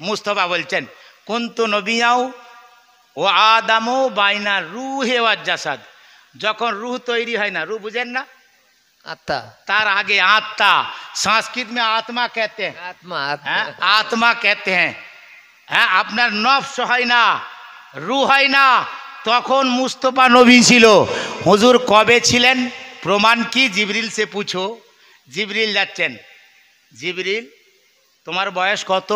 মুস্তফা বলছেন কুনতু নবিয়াও ও আদামও বাইনা রুহে ওয়াজ জাসাদ। যখন রুহ তৈরি হয় না, রুহ বুঝেন না, आत्मा, तार आगे आत्मा, संस्कृत में आत्मा कहते हैं, आत्मा, आत्मा कहते हैं। হ্যাঁ, আপনার নফস হয় না, রুহ হয় না। তখন মুস্তফা নবী ছিল। হুজুর কবে ছিলেন? প্রমাণ কি? জিবরিল সে পুছো। জিবরিল যাচ্ছেন, জিবরিল তোমার বয়স কত?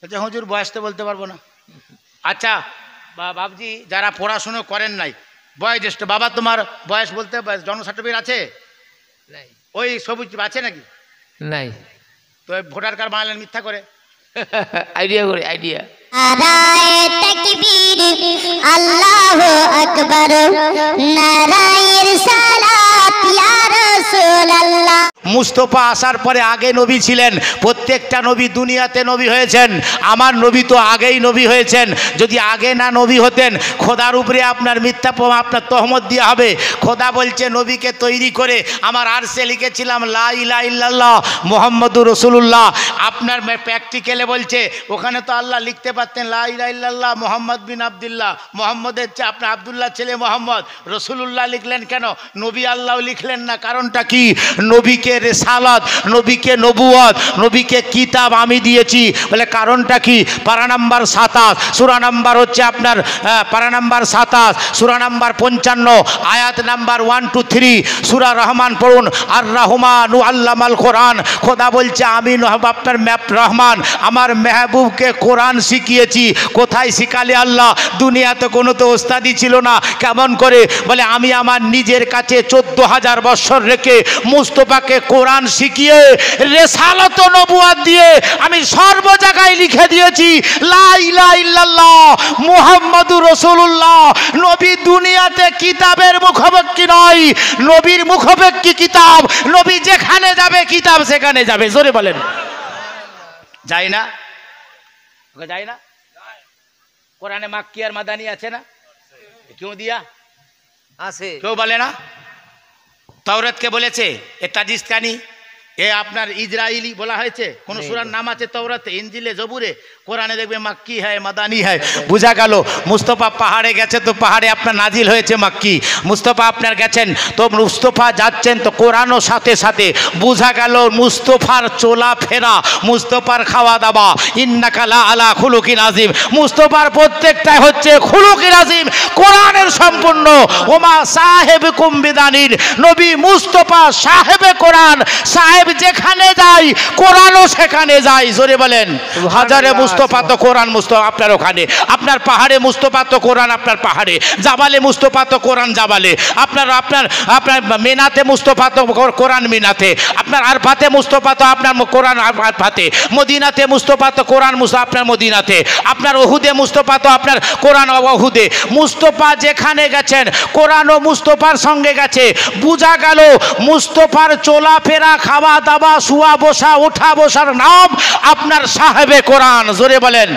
আচ্ছা হুজুর বয়স তো বলতে পারবো না। আচ্ছা বাবজি, যারা পড়াশুনো করেন নাই, বয়োজ্যেষ্ঠ বাবা, তোমার বয়স বলতে জন্ম সার্টিফিকেট আছে? ওই সবুজ আছে নাকি? নাই। তো ভোটার কার্ড বানালেন মিথ্যা করে? আইডিয়া করে, আইডিয়া। নারায়ে তাকবীর, আল্লাহু আকবার, নারায়ে রিসালাত, ইয়া রাসূলুল্লাহ। মুস্তফা আসার পরে আগে নবী ছিলেন। প্রত্যেকটা নবী দুনিয়াতে নবী হয়েছেন। আমার নবী তো আগেই নবী হয়েছেন। যদি আগে না নবী হতেন, খোদার উপরে আপনার মিথ্যা আপনার তহমত দেওয়া হবে। খোদা বলছে নবীকে তৈরি করে আমার আরশে লিখেছিলাম লা ইলাহা ইল্লাল্লাহ মুহাম্মাদুর রাসূলুল্লাহ। আপনার প্র্যাকটিক্যালে বলছে ওখানে তো আল্লাহ লিখতে পারতেন লা ইলাহা ইল্লাল্লাহ মুহাম্মদ বিন আব্দুল্লাহ। মোহাম্মদের চেয়ে আপনার আব্দুল্লাহ ছেলে মোহাম্মদ। রসুলুল্লাহ লিখলেন কেন? নবী আল্লাহ লিখলেন না। কারণটা কি? নবীকে রেসালাত, নবীকে নবুয়ত, নবীকে কিতাব আমি দিয়েছি। বলে কারণটা কি? পারা নাম্বার 27, সূরা নাম্বার হচ্ছে আপনার পারা নাম্বার 27, সূরা নাম্বার 55, আয়াত নাম্বার 1 to 3, সূরা রহমান পড়ুন। আর রহমান আল্লামাল কোরআন। খোদা বলছে আমি আপনার রহমান আমার মেহবুবকে কোরআন শিখিয়েছি। কোথায় শিখালে আল্লাহ? দুনিয়াতে কোনো তো ওস্তাদি ছিল না। কেমন করে? বলে আমি আমার নিজের কাছে 14,000 বছর রেখে মুস্তফাকে কোরআন শিখিয়ে রেসালত নবুয়ত দিয়ে আমি সর্ব জায়গায় লিখে দিয়েছি লা ইলাহা ইল্লাল্লাহ মুহাম্মাদুর রাসূলুল্লাহ। নবী দুনিয়াতে কিতাবের মুখাপেক্ষী নয়, নবীর মুখাপেক্ষী কিতাব। নবী যেখানে যাবে কিতাব সেখানে যাবে। জোরে বলেন যায় না? যায় না? কোরআনে মাক্কি আর মাদানি আছে না? কেউ দিয়া আছে? কেউ বলে না? তাওরাতকে বলেছে এ তাজিস্তানি, এ আপনার ইজরাইলি বলা হয়েছে। কোন সূরার নাম আছে তাওরাতে, ইনজিলে, জবুরে? কোরআনে দেখবে মাক্কি হয় মাদানি হয়। বোঝা গেল মুস্তফা পাহাড়ে গেছে তো পাহাড়ে আপনার নাজিল হয়েছে মাক্কি। মুস্তফা আপনার গেছেন তো মুস্তফা যাচ্ছেন তো কোরআনও সাথে সাথে। বোঝা গেল মুস্তফার চলা ফেরা, মুস্তফার খাওয়া দাওয়া, ইন্নাকা লা আলা খুলুকিন আযীম। মুস্তফার প্রত্যেকটাই হচ্ছে খুলুকিন আযীম, কোরআনের সম্পূর্ণ। ওমা সাহেবকুম বিদানির, নবী মুস্তফা সাহেবে কোরআন। সাহেব যেখানে যাই কোরআনও সেখানে যাই। জোরে বলেন হাজারে মুস্তফা তো কোরআন মুস্তফা আপনার ওখানে, আপনার পাহাড়ে মুস্তফা তো কোরআন আপনার পাহাড়ে, জাবালে মুস্তফা তো কোরআন জাবালে, আপনার আপনার আপনার মিনাতে মুস্তফা তো কোরআন মিনাতে, আপনার আরফাতে মুস্তফা তো আপনার কোরআন আরফাতে, মদিনাতে মুস্তফা তো কোরআন আপনার মদিনাতে, আপনার ওহুদে মুস্তফা তো আপনার কোরআন ওহুদে। মুস্তফা যেখানে গেছেন কোরআনও মুস্তফার সঙ্গে গেছে। বোঝা গেল মুস্তফার চলাফেরা, খাওয়া দাওয়া, শুয়া বসা, ওঠা বসার নাম আপনার সাহেবে কোরআন। জোরে বলেন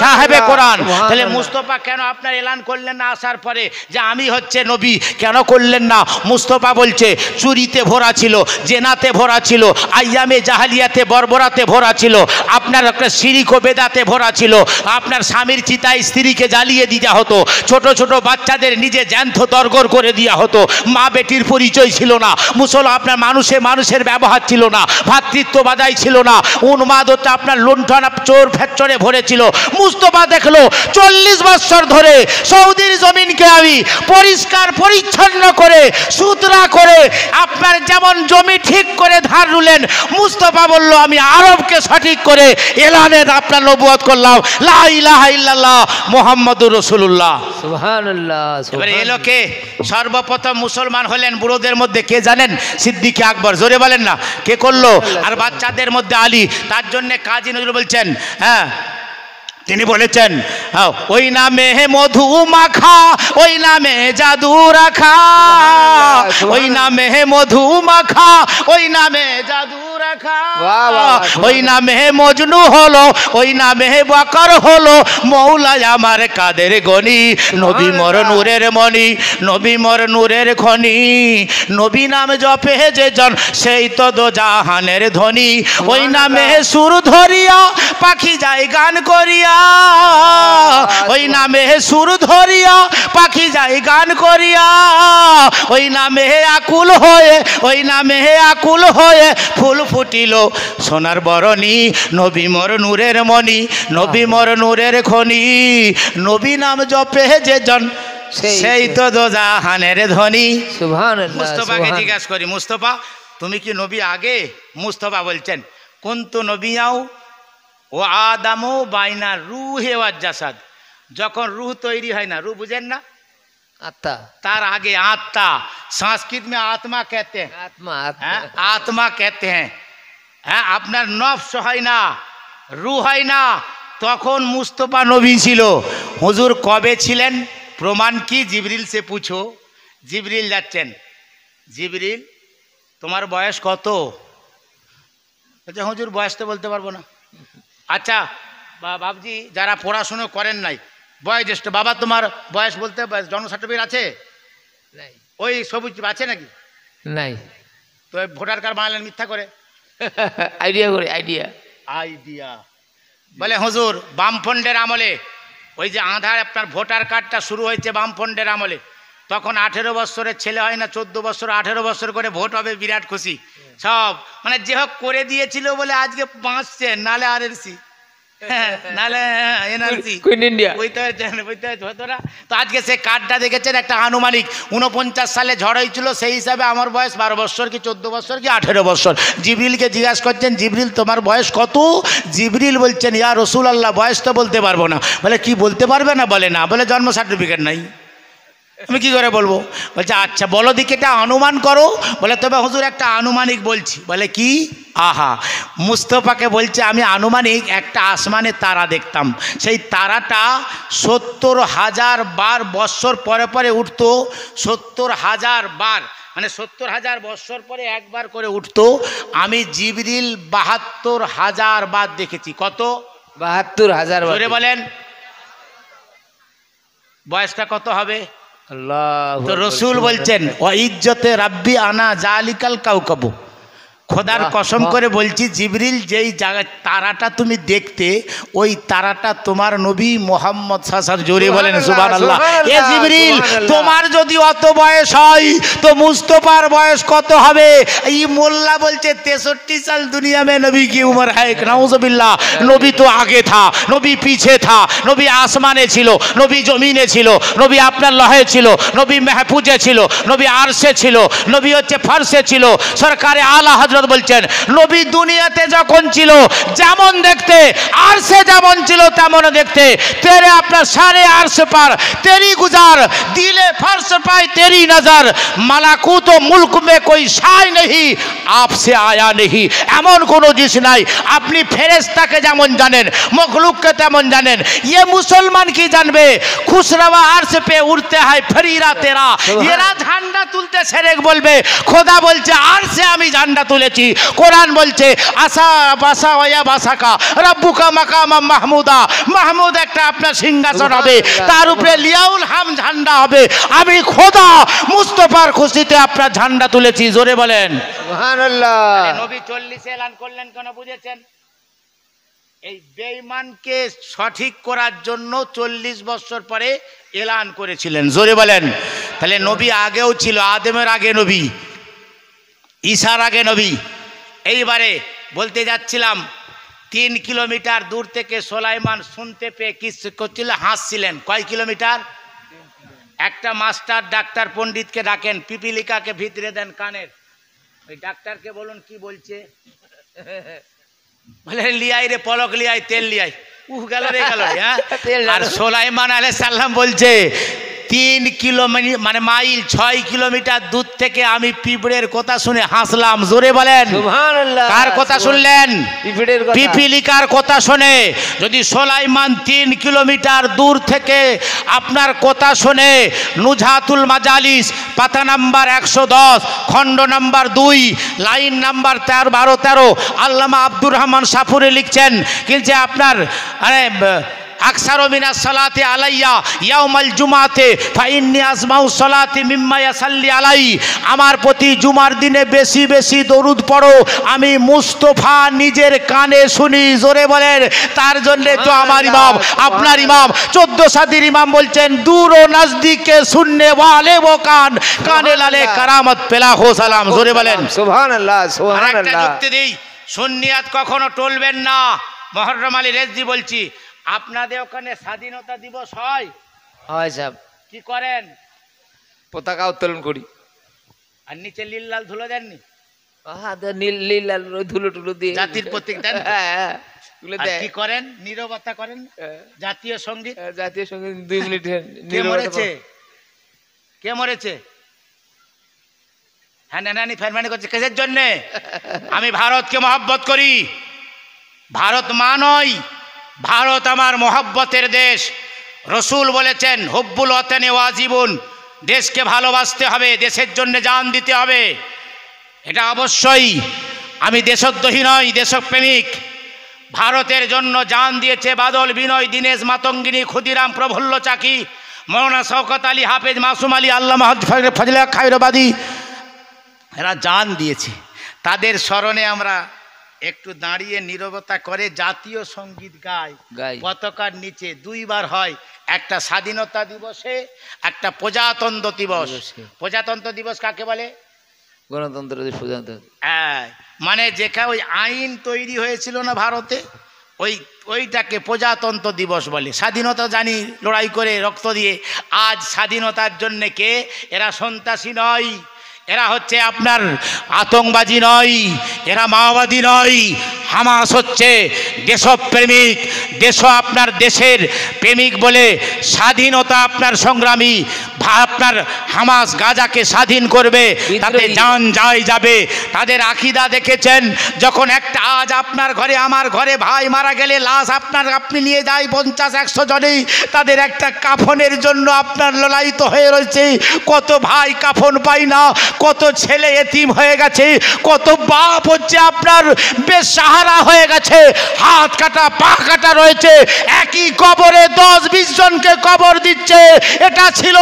সাহেবে কোরআন। তাহলে মুস্তফা কেন আপনার এলান করলেন না আসার পরে যে আমি হচ্ছে নবী? কেন করলেন না? মুস্তফা বলছে চুরিতে ভরা ছিল, জেনাতে ভরা ছিল, আইয়ামে জাহালিয়াতে বর্বরাতে ভরা ছিল, আপনার একটা শিরিক ও বেদাতে ভরা ছিল, আপনার স্বামীর চিতায় স্ত্রীকে জ্বালিয়ে দেওয়া হতো, ছোট ছোট বাচ্চাদের নিজে জ্যান্ত দরগর করে দেওয়া হতো, মা বেটির পরিচয় ছিল না, আপনার মানুষের ব্যবহার ছিল না, ভাতৃত্ববাদাই ছিল না, উন্মাদতা আপনার লুণ্ঠন চোর ফ্যাচরে ভরেছিল। মুস্তফা দেখলো 40 বছর ধরে সৌদির জমিনকে আমি পরিষ্কার পরিচ্ছন্ন করে সুতরা করে আপনার যেমন জমি ঠিক করে ধার রুলেন, মুস্তফা বলল আমি আরবকে সঠিক করে এলানে আপনার নবুয়ত করলাম লা ইলাহা ইল্লাল্লাহ মুহাম্মাদুর রাসূলুল্লাহ। সুবহানাল্লাহ। এবারে এলোকে সর্বপ্রথম মুসলমান হলেন বুড়োদের মধ্যে কে জানেন? সিদ্দিক আকবর। জোরে বলেন না কে করলো? আর বাচ্চাদের মধ্যে আলী। তার জন্য কাজী নজরুল বলছেন, হ্যাঁ তিনি বলেছেন ওই নামে মধু মাখা, ওই নামে জাদু রাখা, ওই নামে মধু মাখা, ওই নামে জাদু রাখা, ওই নামে মজনু হলো, ওই নামে বকর হলো, মৌলাই আমার কাদের গনি, নবী মোর নূরের মণি, নবী মোর নূরের খনি, নবী নাম জপে যে জন সেই তো দো জাহানের ধনী, ওই নামে সুর ধরিয়া পাখি যায় গান করিয়া, ওই নামে সুর ধরিয়া পাখি যায় গান করিয়া, ওই নামে আকুল হয়ে, ওই নামে আকুল হয়ে ফুল ফুটিল সোনার বরণী। নবী মোর নূরের মণি, নবী মোর নূরের খনি, নবী নাম জপে যে জন সেই তো দোজাহানের ধনী। সুবহানাল্লাহ। মুস্তফাকে জিজ্ঞাসা করি, মুস্তফা তুমি কি নবী আগে? মুস্তফা বলছেন কুনতু নবিয়াও ও আদামও বাইনা রুহে ওয়াজ জাসাদ। যখন রুহ তৈরি হয় না, রুহ বুঝেন না, আত্মা, तार आगे आत्मा, संस्कृत में आत्मा कहते हैं, आत्मा, हैं? आत्मा कहते हैं, हैं? আপনার নফস হয় না, রূহ হয় না। তখন মুস্তফা নবী ছিল। হুজুর কবে ছিলেন? প্রমাণ কি? জিবরিল সে পুছো। জিবরিল যাচ্ছেন, জিবরিল তোমার বয়স কত? বলছে হুজুর বয়স তো বলতে পারবো না। আচ্ছা বাবজি, যারা পড়াশুনো করেন নাই, বয়োজ্যেষ্ঠ বাবা, তোমার বয়স বলতে জন্ম সার্টিফিকেট আছে? নাই, ওই সবুজ আছে নাকি? নাই। তো ভোটার কার্ড বানালেন মিথ্যা করে? আইডিয়া করে, আইডিয়া, আইডিয়া বলে হুজুর বামফ্রন্টের আমলে, ওই যে আধার আপনার ভোটার কার্ডটা শুরু হয়েছে বামফ্রন্টের আমলে, তখন 18 বছরের ছেলে হয় না, 14 বছর 18 বছর করে ভোট হবে, বিরাট খুশি সব, মানে যে হোক করে দিয়েছিল বলে আজকে বাঁচছে, নালে আরএলসি, নালে এনআরসি, তো আজকে সে কার্ডটা দেখেছেন একটা আনুমানিক 49 সালে ঝড় হয়েছিল, সেই হিসাবে আমার বয়স 12 বছর কি 14 বছর কি 18 বছর। জিবরিলকে জিজ্ঞাসা করছেন, জিবরিল তোমার বয়স কত? জিবরিল বলছেন ইয়া রাসূলুল্লাহ বয়স তো বলতে পারবো না। বলে কি বলতে পারবে না? বলে না, বলে জন্ম সার্টিফিকেট নাই, আমি কি করে বলবো? বলছে আচ্ছা বলো দিকে এটা অনুমান করো। বলে তবে হুজুর একটা আনুমানিক বলছি। বলে কি? আহা, মুস্তফাকে বলছে আমি আনুমানিক একটা আসমানে তারা দেখতাম, সেই তারাটা 70,000 বার বৎসর পরে পরে উঠতো, 70,000 বার, মানে 70,000 বৎসর পরে একবার করে উঠতো। আমি জিবরিল 72,000 বার দেখেছি। কত? 72,000 বার। জোরে বলেন, বয়সটা কত হবে? আল্লাহ। তো রসুল বলছেন ও ইজ্জতে রাব্বি আনা জালিকাল কাউকাবু, খোদার কসম করে বলছি জিবরিল যেই জায়গায় তারাটা তুমি দেখতে, ওই তারাটা তোমার নবী মোহাম্মদ সাল্লাল্লাহু আলাইহি। জোরে বলেন সুবহানাল্লাহ। এ জিবরিল তোমার যদি অত বয়স হয় তো মুস্তফার বয়স কত হবে? এই মোল্লা বলছে 63 সাল দুনিয়া में नबी की उम्र है। नाउजुबिल्लाह, নবী তো আগে থা, নবী পিছে থা, নবী আসমানে ছিল, নবী জমিনে ছিল, নবী আপনার লহে ছিল, নবী মাহফুজে ছিল, নবী আরশে ছিল, নবী হচ্ছে ফারশে ছিল। সরকারে আলা হযরত বলছেন নবী দুনিয়াতে যখন ছিল যেমন দেখতে, আরশে যেমন ছিল তেমন দেখতে। তেরে আপনার সারে আরশে পার তেরি গুজার, দিলে फर्श पाए तेरी नजर, মালাকুত ও মুলক মে কোই শাই নেহি আপসে আয়া নেহি। এমন কোনো জিনিস নাই। আপনি ফেরেশতাকে যেমন জানেন, মখলুককে তেমন জানেন, ये মুসলমান কি জানবে? খুশরওয়া আরশ পে উড়তে হয় ফরিরা তেরা, এরা ঝান্ডা তুলতে সেরেক বলবে, খোদা বলছে আরশে আমি ঝান্ডা তুলেছি। কোরআন বলছে আসা বাসা ওয়া বাসাকা রব্বুকা মাকামা মাহমুদা, মাহমুদ একটা আপনার সিংহাসন হবে, তার উপরে লিয়াউল হাম ঝান্ডা হবে। আমি খোদা মুস্তফার খুশিতে আপনার ঝান্ডা তুলেছি। জোরে বলেন সুবহানাল্লাহ। নবী 40 এলান করলেন কেন বুঝেছেন? এই বেঈমানকে সঠিক করার জন্য 40 বছর পরে এলান করেছিলেন। জোরে বলেন। তাহলে নবী আগেও ছিল, আদমের আগে নবী, ঈসার আগে নবী। এইবারে বলতে যাচ্ছিলাম 3 কিলোমিটার দূর থেকে সোলাইমান শুনতে পেয়ে কি করছিল? হাসছিলেন। কয় কিলোমিটার? একটা মাস্টার ডাক্তার পণ্ডিতকে ডাকেন, পিপিলিকাকে ভিতরে দেন কানের, ওই ডাক্তারকে বলুন কি বলছে। বলে লিয়াই রে পলক লিয়াই, তেল লিয়াই, গেল রে গেল। হ্যাঁ, আর সোলাইমান আলাইহিস সালাম বলছে 3 কিলোমিটার মানে মাইল 6 কিলোমিটার দূর থেকে আমি পিঁপড়ের কথা শুনে হাসলাম। জোরে বলেন সুবহানাল্লাহ। কার কথা শুনলেন? পিঁপড়ের কথা। পিপিলিকার কথা শুনে। যদি সোলাইমান 3 কিলোমিটার দূর থেকে আপনার কথা শুনে, নুজহাতুল মাজালিস পাতা নাম্বার 110 খণ্ড নাম্বার 2 লাইন নাম্বার 12-13 আল্লামা আব্দুর রহমান সাফুরি লিখছেন কিন্তু আপনার আকসারু মিনাস সালাতি আলাইয়া ইয়াউমাল জুমাতে ফাইন্নী আসমাউ সালাতি মিম্মা ইয়াসাল্লি আলাই, আমার প্রতি জুমার দিনে বেশি বেশি দরুদ পড়ো, আমি মুস্তফা নিজের কানে শুনি। জোরে বলেন, তার জন্য তো আমার ইমাম, আপনার ইমাম 14 সাদির ইমাম বলছেন দূর ও নজদিকে শুননে ওয়ালে ও কান, কানে লালে কারামত পেলা হো সালাম। জোরে বলেন সুবহানাল্লাহ আরেকটা সুবহানাল্লাহ। যুক্তি দিই, সুন্নিয়াত কখনো টলবেন না। মুহররম আলী রেজভী বলছি, আপনাদের ওখানে স্বাধীনতা দিবস হয়? হয় সাহেব, কি করেন? পতাকা উত্তোলন করি। আর নিচে নীল লাল ধুলো দেননি? নীল নীল লাল ধুলো টুলো দিয়ে জাতির প্রতীক দেন? হ্যাঁ, তুলে আর দেয়। কি করেন? নীরবতা করেন। জাতীয় সঙ্গীত, জাতীয় সঙ্গীত 2 মিনিট কে মরেছে? কে মরেছে? হ্যাঁ নানি ফেরমানি করছে কিসের জন্যে? আমি ভারতকে মহব্বত করি। ভারত মা নয়, ভারত আমার মহব্বতের দেশ। রসুল বলেছেন হুব্বুল ওয়াতানি ওয়াজিবুন, দেশকে ভালোবাসতে হবে, দেশের জন্য জান দিতে হবে, এটা অবশ্যই। আমি দেশদ্রোহী নই, দেশপ্রেমিক। ভারতের জন্য জান দিয়েছে বাদল বিনয়, দীনেশ মাতঙ্গিনী, ক্ষুদিরাম প্রফুল্ল চাকি, মৌলানা শওকত আলী, হাফেজ মাসুম আলী, আল্লামা ফজলে খায়রবাদী, এরা জান দিয়েছে। তাদের স্মরণে আমরা একটু দাঁড়িয়ে নীরবতা করে জাতীয় সঙ্গীত গাই। পতাকার নিচে 2 বার হয়, একটা স্বাধীনতা দিবসে, একটা প্রজাতন্ত্র দিবস। প্রজাতন্ত্র দিবস কাকে বলে? গণতন্ত্র দিবস। প্রজাতন্ত্র মানে যেখানে ওই আইন তৈরি হয়েছিল না ভারতে, ওইটাকে প্রজাতন্ত্র দিবস বলে। স্বাধীনতা জানি লড়াই করে রক্ত দিয়ে। আজ স্বাধীনতার জন্য কে? এরা সন্ত্রাসী নয়, এরা হচ্ছে আপনার আতঙ্কবাদী নয়, এরা মাওবাদী নয়। হামাস হচ্ছে দেশপ্রেমিক, আপনার দেশের প্রেমিক বলে স্বাধীনতা আপনার সংগ্রামী। আপনার হামাস গাজাকে স্বাধীন করবে, তাতে জান যাবে। তাদের আকিদা দেখেছেন, যখন একটা আজ আপনার ঘরে আমার ঘরে ভাই মারা গেলে লাশ আপনি নিয়ে যায় 50-100 জনেই, তাদের একটা কাফনের জন্য আপনার ললায়িত হয়ে রয়েছে। কত ভাই কাফন পায় না, কত ছেলে এতিম হয়ে গেছে, কত বাপ হচ্ছে আপনার বেসাহারা হয়ে গেছে, হাত কাটা পা কাটা রয়েছে, একই কবরে 10-20 জনকে কবর দিচ্ছে। এটা ছিল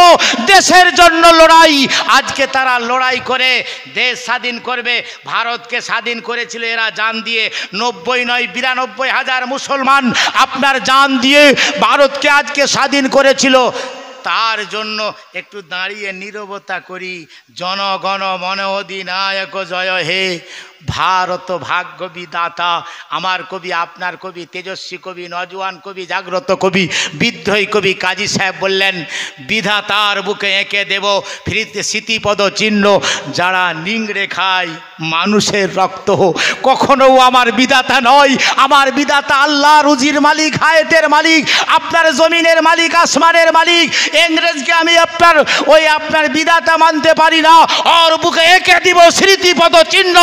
দেশের জন্য লড়াই। আজকে তারা লড়াই করে দেশ স্বাধীন করবে। ভারতকে স্বাধীন করেছিল এরা জান দিয়ে। 90 নয় 92,000 মুসলমান আপনার জান দিয়ে ভারতকে আজকে স্বাধীন করেছিল। তার জন্য একটু দাঁড়িয়ে নীরবতা করি। জনগণ মন অধিনায়ক জয় হে, ভারত ভাগ্য বিধাতা। আমার কবি, আপনার কবি, তেজস্বী কবি, নজওয়ান কবি, জাগ্রত কবি, বিদ্রোহী কবি কাজী সাহেব বললেন, বিধাতার বুকে এঁকে দেব ফিরিতে স্মৃতিপদ চিহ্ন, যারা নিংড়ে খায় মানুষের রক্ত কখনো আমার বিধাতা নয়। আমার বিধাতা আল্লাহ, রুজির মালিক, হায়াতের মালিক, আপনার জমিনের মালিক, আসমানের মালিক। ইংরেজকে আমি আপনার বিধাতা মানতে পারি না। ওর বুকে এঁকে দিব স্মৃতিপদ চিহ্ন,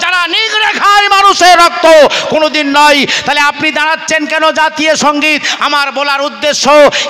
যারা নিগড়ে খায় মানুষের রক্ত কোনোদিন নয়। তাহলে আপনি দাঁড়াচ্ছেন কেন জাতীয় সঙ্গীত? আমার বলার উদ্দেশ্য,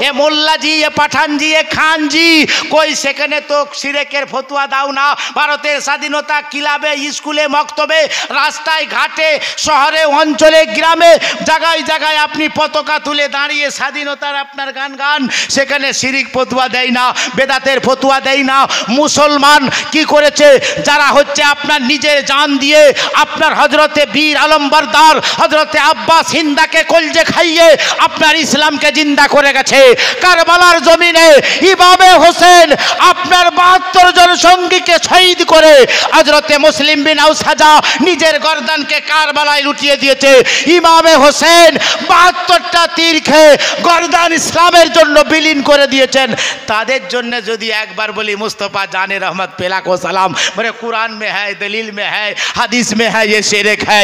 এ মোল্লাজি, এ পাঠানজি, এ খানজি, কই সেখানে তো সিরেকের ফতুয়া দাও না। ভারতের স্বাধীনতা ক্লাবে, স্কুলে, মক্তবে, রাস্তায় ঘাটে, শহরে, অঞ্চলে, গ্রামে, জায়গায় জায়গায় আপনি পতাকা তুলে দাঁড়িয়ে স্বাধীনতার আপনার গান, সেখানে শিরিক ফতুয়া দেয় না, বেদাতের ফতুয়া দেয় না। মুসলমান কি করেছে? যারা হচ্ছে আপনার নিজের জান দিয়ে আপনার হজরতে বীর আলম বরদার, হজরতে আব্বাস হিন্দাকে কলজে খাইয়ে আপনার ইসলামকে জিন্দা করে গেছে। কারবালার জমিনে ইমামে হোসেন আপনার 72 জন সঙ্গীকে শহীদ করে হজরতে মুসলিম বিন আউসাজা নিজের গর্দানকে কারবালায় লুটিয়ে দিয়েছে। ইমামে হোসেন 72টা তীর খেয়ে গর্দান ইসলামের জন্য বিলীন করে দিয়েছেন। তাদের জন্য যদি একবার বলি মুস্তফা জানে রহমত পেলা को सलाम, मेरे कुरान में है, दलील में है, হাদিস में है, ये শিরক है।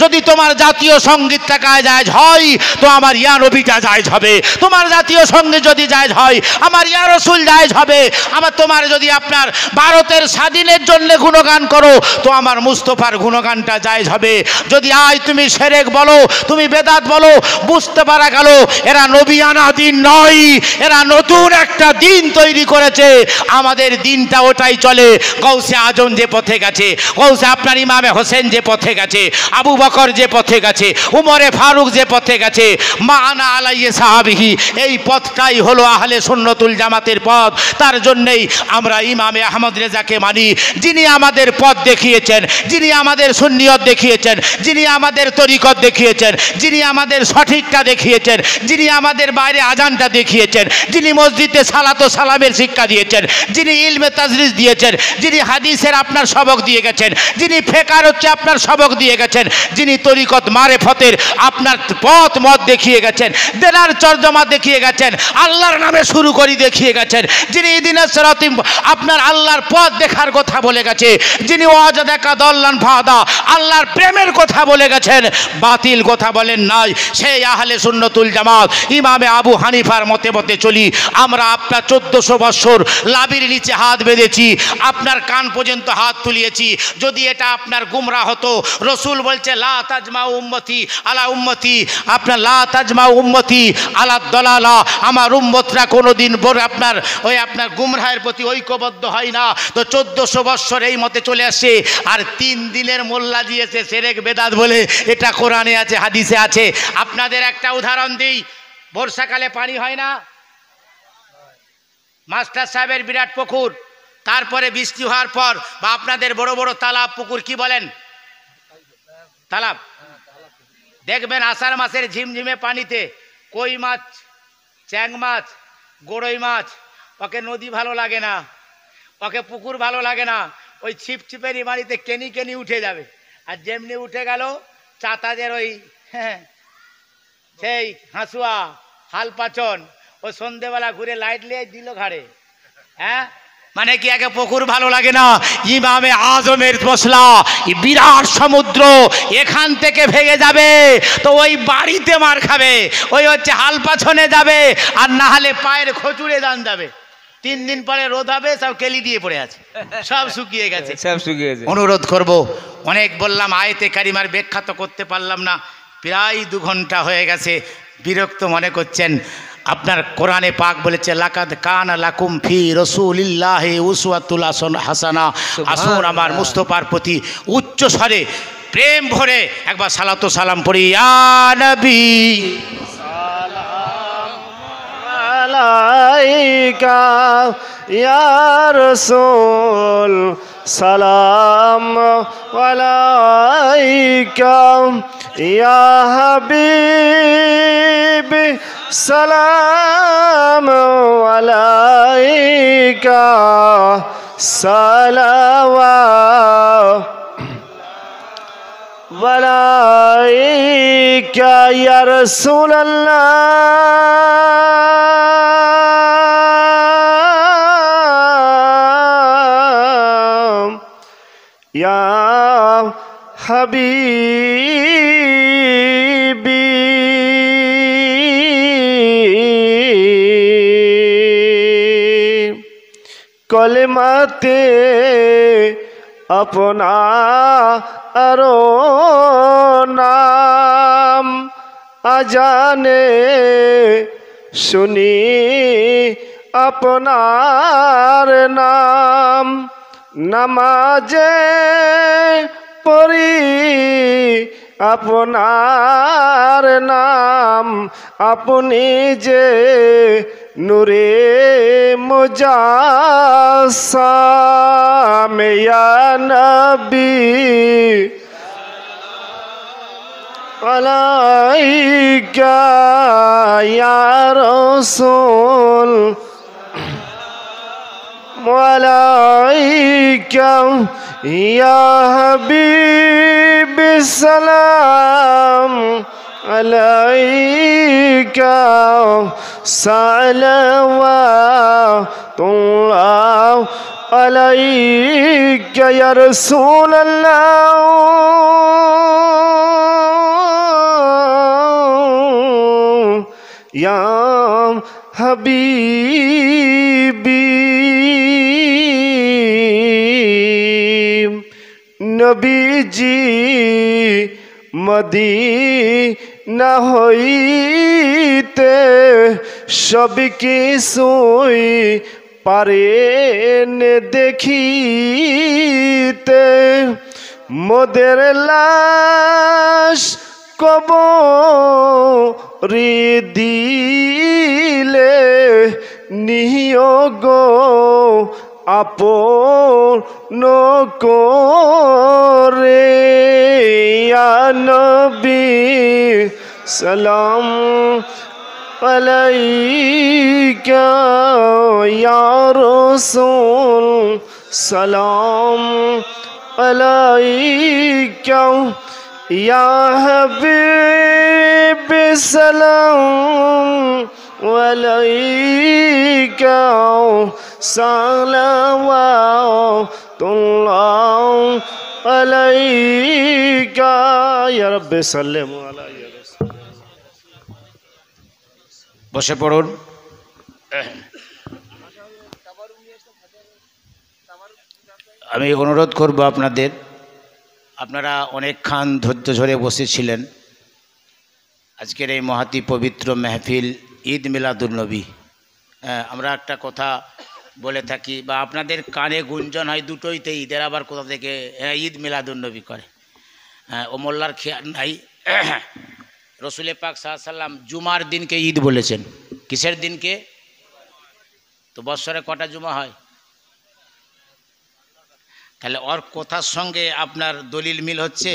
যদি তোমার জাতীয় সঙ্গীতটা গায়ে জায়েজ হয় তো আমার ইয়া নবীটা জায়েজ হবে। তোমার জাতীয় সঙ্গীত যদি জায়েজ হয় আমার ইয়া রাসূল জায়েজ হবে। আমার তোমার যদি আপনার ভারতের স্বাধীনের জন্য গুণগান করো তো আমার মুস্তফার গুণগানটা জায়েজ হবে। যদি আজ তুমি শিরক বলো, তুমি বেদাত বলো, বুঝতে পারা গেল এরা নবিয়ানা দিন নয়, এরা নতুন একটা দিন তৈরি করেছে। আমাদের দিনটা ওটাই চলে। গৌসে আজম যে পথে গেছে, গৌসে আপনার আপনার ইমামে হোসেন যে পথে গেছে, আবু বকর যে পথে গেছে, উমরে ফারুক যে পথে গেছে, মা আনা আলাইহি সাহাবিহি, এই পথটাই হলো আহলে সুন্নতুল জামাতের পথ। তার জন্যেই আমরা ইমামে আহমদ রেজাকে মানি, যিনি আমাদের পথ দেখিয়েছেন, যিনি আমাদের সুন্নিয়ত দেখিয়েছেন, যিনি আমাদের তরিকত দেখিয়েছেন, যিনি আমাদের সঠিকটা দেখিয়েছেন, যিনি আমাদের বাইরে আজানটা দেখিয়েছেন, যিনি মসজিদে সালাত ও সালামের শিক্ষা দিয়েছেন, যিনি ইলমে তাজরিজ দিয়েছেন, যিনি হাদিসের আপনার সবক দিয়ে গেছেন, যিনি ফেকার হচ্ছে আপনার সবক দিয়ে গেছেন, যিনি তরিকত মারেফতের আপনার পথ মত দেখিয়ে গেছেন, দেনার তরজমা দেখিয়ে গেছেন, আল্লাহর নামে শুরু করে দেখিয়ে গেছেন, যিনি ইদিনাস সিরাতিম আপনার আল্লাহর পথ দেখার কথা বলে গেছে, যিনি ওয়াজাদাকা দল্লান ফাদা আল্লাহর প্রেমের কথা বলে গেছেন, বাতিল কথা বলেন নাই, সেই আহলে সুন্নতুল জামাত ইমামে আবু হানিফার মতে মতে চলি আমরা। আপনার 1400 বৎসর লাবির নিচে হাত বেঁধেছি, আপনার কান পর্যন্ত হাত তুলিয়েছি। যদি এটা আপনার গুমরা হতো, রসুল বলছে লা তাজমা উম্মতি আলা উম্মতি, আপনার লা তাজমা উম্মতি আলা দলালা, আমার উম্মতরা কোনোদিন আপনার ওই আপনার গুমরাহের প্রতি ঐক্যবদ্ধ হয় না। তো 1400 বৎসর এই মতে চলে আসছে, আর 3 দিনের মোল্লা দিয়েছে সেরেক বেদাত বলে, এটা কোরআনে আছে হাদিসে আছে। আপনাদের একটা উদাহরণ দিই, বর্ষাকালে পানি হয় না, মাস্টার সাহেবের বিরাট পুকুর, তারপরে বৃষ্টি হওয়ার পর বা আপনাদের বড় বড় তালাব পুকুর কি বলেন, তালাব, দেখবেন আষাঢ় মাসের ঝিমঝিমে পানিতে কই মাছ, চ্যাং মাছ, গড়ই মাছ, ওকে নদী ভালো লাগে না, ওকে পুকুর ভালো লাগে না, ওই ছিপছিপেরই বাড়িতে কেনি কেনি উঠে যাবে। আর যেমনি উঠে গেল চাতাদের ওই সেই হাঁসুয়া হাল পাচন, ও সন্ধেবেলা ঘুরে লাইট লিয়ে দিল ঘাড়ে। হ্যাঁ, মানে কি আগে পুকুর ভালো লাগে না? ইমামে আজমের মশলা বিরাট সমুদ্র, এখান থেকে ভেঙে যাবে তো ওই বাড়িতে মার খাবে, ওই হচ্ছে হাল পাছনে যাবে, আর না হলে পায়ের খচুরে দান যাবে। 3 দিন পরে রোদ হবে, সব কেলি দিয়ে পড়ে আছে, সব শুকিয়ে গেছে, সব শুকিয়েছে। অনুরোধ করব, অনেক বললাম, আয়াতে কারিমার ব্যাখ্যা তো করতে পারলাম না, প্রায় 2 ঘন্টা হয়ে গেছে, বিরক্ত মনে করছেন। আপনার কোরআনে পাক বলেছে লাকাদ কানা লাকুম ফি রাসূলিল্লাহি উসওয়াতুল হাসানা। আসুন আমার মুস্তাফার প্রতি উচ্চ স্বরে প্রেম ভরে একবার সালাতু সালাম পড়ি। ইয়া নবী সালাম আলাইকা ইয়া রাসূল সালাম আলাইকা ইয়া হাবিব সালাম আলাইকা সালাওয়াত আলাইকা ইয়া রাসূলুল্লাহ ইয়া হাবিবি কলমাতে अपना अरो नाम अजाने सुनी अपनार नाम नमाजे परी अपनार नाम अपनी जे नूरे मुजास्साम या नबी अलैका या रसूल अलैका या हबीब सलाम अलैका सलावतुल्लाह अलैका या रसूल अल्लाह या हबीबी नबी जी मदीना হইতে সব কিছুই পারেন দেখিতে মোদের লাশ কবরে দিলে নিয়োগ আপন করে ইয়া নবী সালাম আলাইকা ইয়া রাসূল সালাম আলাইকা ইয়া হাবিব সালাম আলাইকা সালাওয়াতুল্লাহ আলাইকা ইয়া রাব্বি সাল্লিম আলা ইয়া রাসূল। বসে পড়ুন। আমি অনুরোধ করব আপনাদের, আপনারা অনেকক্ষণ ধৈর্য ধরে বসেছিলেন। আজকের এই মহাতি পবিত্র মেহফিল ঈদ মিলাদুন্নবী। আমরা একটা কথা বলে থাকি বা আপনাদের কানে গুঞ্জন হয় দুটোইতে ঈদের, আবার কোথা থেকে ঈদ মিলাদুন্নবী করে। ও মোল্লার খেয়াল নাই। রসুলে পাক সাল্লাল্লাহু আলাইহি সাল্লাম জুমার দিনকে ঈদ বলেছেন। কিসের দিনকে? তো বৎসরে কটা জুমা হয়? তাহলে ওর কথার সঙ্গে আপনার দলিল মিল হচ্ছে।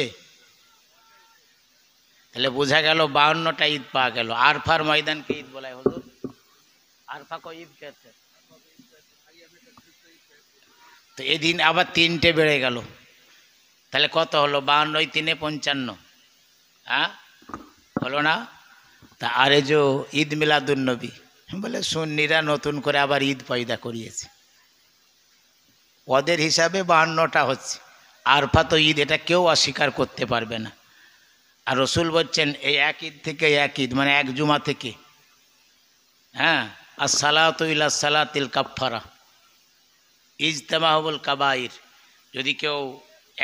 তাহলে বোঝা গেল 52টা ঈদ পাওয়া গেল। আরফার ময়দানকে ঈদ বলা হয়। হুজুর আরফা কো ঈদ कहते हैं। তো এদিন আবার 3টে বেড়ে গেল। তাহলে কত হলো? 52 3 55। হ্যাঁ, হলো না? তা আরে যে ঈদ মিলাদুন্নবী বলে সুন্নিরা নতুন করে আবার ঈদ পয়দা করিয়েছে। ওদের হিসাবে 52টা হচ্ছে। আরফা তো ঈদ, এটা কেউ অস্বীকার করতে পারবে না। আর রসুল বলছেন এই এক ঈদ থেকে এক ঈদ, মানে এক জুমা থেকে। হ্যাঁ, আর সালাতু ইলা সালাতিল কাফারা ইজতামাহুল কাবাইর। যদি কেউ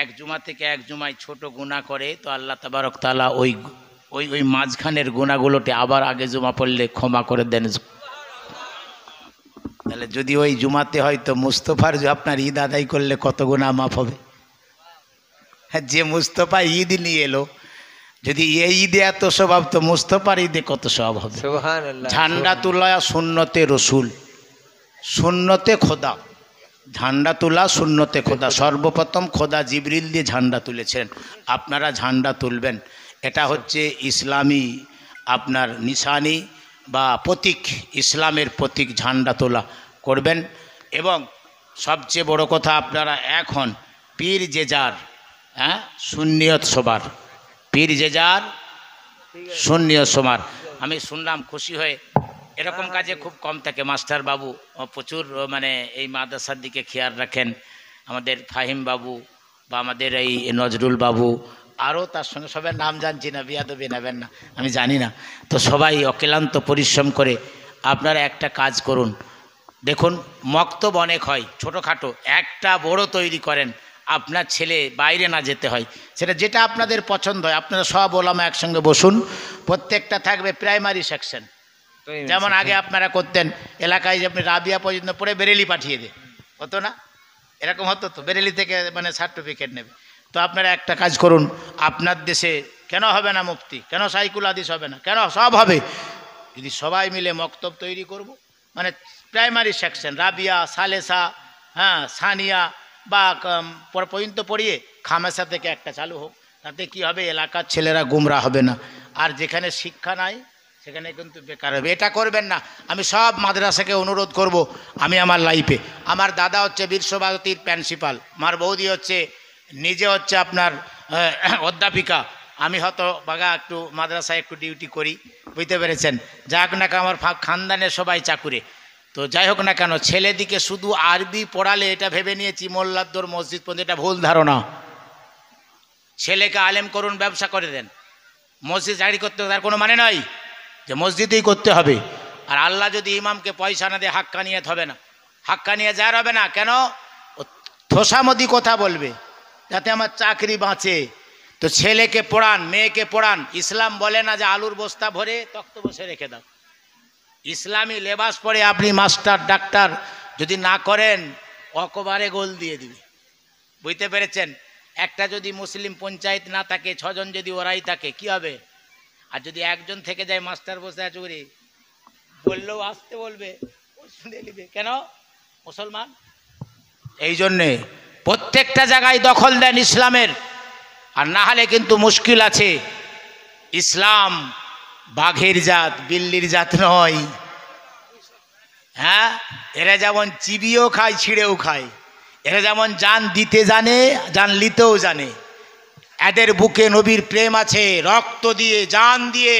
এক জুমা থেকে এক জুমায় ছোট গুনাহ করে তো আল্লাহ তাবারক তাআলা ওই ওই ওই মাঝখানের গুনাহগুলোতে আবার আগে জুমা পড়লে ক্ষমা করে দেন। তাহলে যদি ওই জুমাতে হয়তো মুস্তফার আপনার ঈদ আদায় করলে কত গুনাহ মাফ হবে। হ্যাঁ, যে মুস্তফা ঈদ নিয়ে এলো, যদি এই ঈদে এত স্বভাব, তো মুস্তফার ঈদে কত স্বভাব হবে। সুবহানাল্লাহ। ঝান্ডা তোলা সুন্নতে রসুল, সুন্নতে খোদা। ঝান্ডা তোলা সুন্নতে খোদা। সর্বপ্রথম খোদা জিবরিল দিয়ে ঝান্ডা তুলেছেন। আপনারা ঝান্ডা তুলবেন, এটা হচ্ছে ইসলামী আপনার নিশানি বা প্রতীক, ইসলামের প্রতীক। ঝান্ডা তোলা করবেন। এবং সবচেয়ে বড় কথা, আপনারা এখন পীর যে যার, হ্যাঁ, সুন্নিয়ত সবার, পীর যে যার সুন্নিয়ত সবার। আমি শুনলাম খুশি হয়ে, এরকম কাজে খুব কম থাকে। মাস্টার বাবু প্রচুর মানে এই মাদ্রাসার দিকে খেয়াল রাখেন। আমাদের ফাহিম বাবু বা আমাদের এই নজরুল বাবু, আরও তার সঙ্গে সবার নাম জানছি না, বিয়াদবি নেবেন না, আমি জানি না। তো সবাই অক্লান্ত পরিশ্রম করে আপনারা একটা কাজ করুন। দেখুন, মক্তব অনেক হয় ছোটোখাটো, একটা বড় তৈরি করেন। আপনার ছেলে বাইরে না যেতে হয়, সেটা যেটা আপনাদের পছন্দ হয়। আপনারা সব ওলামা একসঙ্গে বসুন। প্রত্যেকটা থাকবে প্রাইমারি সেকশন। যেমন আগে আপনারা করতেন, এলাকায় যে আপনি রাবিয়া পর্যন্ত পড়ে বেরেলি পাঠিয়ে দেন, হতো না? এরকম হতো তো, বেরেলি থেকে মানে সার্টিফিকেট নেবে। তো আপনারা একটা কাজ করুন, আপনার দেশে কেন হবে না মুফতি, কেন সাইকুল হাদিস হবে না, কেন সব হবে। যদি সবাই মিলে মক্তব তৈরি করব, মানে প্রাইমারি সেকশন রাবিয়া, সালেসা, হ্যাঁ, সানিয়া বা পর্যন্ত পড়িয়ে খামেসা থেকে একটা চালু হোক। তাতে কি হবে, এলাকার ছেলেরা গুমরা হবে না। আর যেখানে শিক্ষা নাই সেখানে কিন্তু বেকার হবে। এটা করবেন না। আমি সব মাদ্রাসাকে অনুরোধ করব। আমি আমার লাইফে, আমার দাদা হচ্ছে বিশ্বভারতীর প্রিন্সিপাল, আমার বৌদি হচ্ছে নিজে হচ্ছে আপনার অধ্যাপিকা। আমি হয়তো বাগা একটু মাদ্রাসায় একটু ডিউটি করি, বুঝতে পেরেছেন। যাক না কেন আমার খানদানের সবাই চাকুরে। তো যাই হোক না কেন, ছেলেদিকে শুধু আরবি পড়ালে এটা ভেবে নিয়েছি মোল্লাদ্দর মসজিদ পর্যন্ত, এটা ভুল ধারণা। ছেলেকে আলেম করুন, ব্যবসা করে দেন। মসজিদ চাকরি করতে তার কোনো মানে নয় যে মসজিদেই করতে হবে। আর আল্লাহ যদি ইমামকে পয়সা না দিয়ে হাক্কানিয়াত হবে না, হাক্কানিয়াত যার হবে না। কেন? থোসামদি কথা বলবে যাতে আমার চাকরি বাঁচে। তো ছেলেকে পড়ান, মেয়েকে পড়ান। ইসলাম বলে না যে আলুর বস্তা ভরে তক্ত বসে রেখে দাও। ইসলামী লেবাস পরে আপনি মাস্টার ডাক্তার যদি না করেন, অকবারে গোল দিয়ে দিবে, বুঝতে পেরেছেন। একটা যদি মুসলিম পঞ্চায়েত না থাকে, 6 জন যদি ওরাই থাকে, কি হবে? আর যদি একজন থেকে যায়, মাস্টার বসে আছে ওরে বললেও আসতে বলবে, ও শুনে নিবে। কেন? মুসলমান। এই জন্যে প্রত্যেকটা জায়গায় দখল দেন ইসলামের, আর না হলে কিন্তু মুশকিল আছে। ইসলাম বাঘের জাত, বিল্লির জাত নয়। হ্যাঁ, এরা যেমন চিবিয়েও খায়, ছিঁড়েও খায়। এরা যেমন জান দিতে জানে, জান নিতেও জানে। এদের বুকে নবীর প্রেম আছে, রক্ত দিয়ে, জান দিয়ে